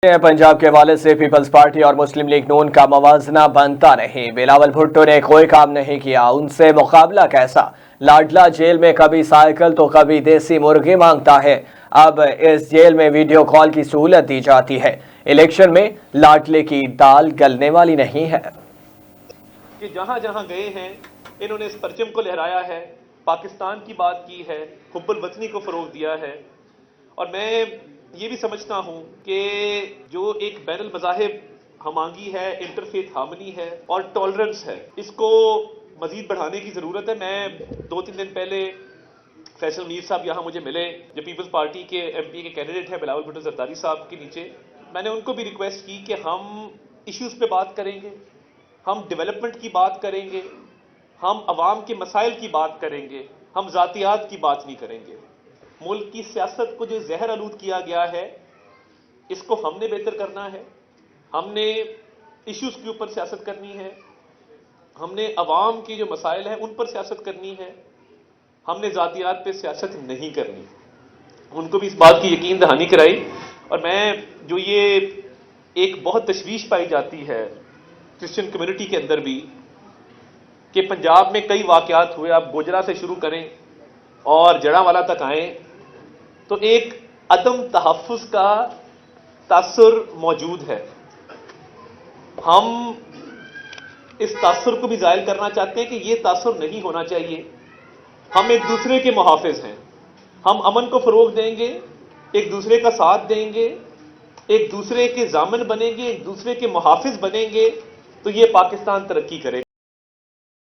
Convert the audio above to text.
पंजाब के हवाले से पीपल्स पार्टी और मुस्लिम लीग नून का मवाजना बनता नहीं। बिलावल भुट्टो ने कोई काम नहीं किया, उनसे मुकाबला कैसा। लाडला जेल में कभी साइकिल तो कभी देसी मुर्गी मांगता है। अब इस जेल में वीडियो कॉल की सहूलत दी जाती है। इलेक्शन में लाडले की दाल गलने वाली नहीं है कि जहां जहां गए हैं इन्होंने इस परचम को लहराया है, पाकिस्तान की बात की है, हुब्बुल वतनी को फरोग दिया है। और मैं ये भी समझता हूं कि जो एक बैनुल मज़ाहिब हमांगी है, इंटरफेथ हार्मनी है और टॉलरेंस है, इसको मजीद बढ़ाने की ज़रूरत है। मैं 2-3 दिन पहले फैसल मीर साहब यहाँ मुझे मिले, जो पीपल्स पार्टी के MP के कैंडिडेट हैं बिलावल भुट्टो जरदारी साहब के नीचे। मैंने उनको भी रिक्वेस्ट की कि हम इश्यूज़ पे बात करेंगे, हम डेवलपमेंट की बात करेंगे, हम अवाम के मसाइल की बात करेंगे, हम ज़ातियात की बात नहीं करेंगे। मुल्क की सियासत को जो जहर आलूद किया गया है, इसको हमने बेहतर करना है। हमने इश्यूज़ के ऊपर सियासत करनी है, हमने अवाम के जो मसाइल हैं उन पर सियासत करनी है, हमने ज़ातियात पे सियासत नहीं करनी। उनको भी इस बात की यकीन दहानी कराई। और मैं जो ये एक बहुत तशवीश पाई जाती है क्रिश्चियन कम्युनिटी के अंदर भी कि पंजाब में कई वाक़यात हुए, आप गुजरा से शुरू करें और जड़ांवाला तक आएँ तो एक अदम तहफ़्फ़ुज़ का तासुर मौजूद है। हम इस तासुर को भी ज़ाहिर करना चाहते हैं कि ये तासुर नहीं होना चाहिए। हम एक दूसरे के मुहाफ़िज़ हैं, हम अमन को फ़रोग़ देंगे, एक दूसरे का साथ देंगे, एक दूसरे के ज़ामिन बनेंगे, एक दूसरे के मुहाफ़िज़ बनेंगे, तो ये पाकिस्तान तरक्की करेगा।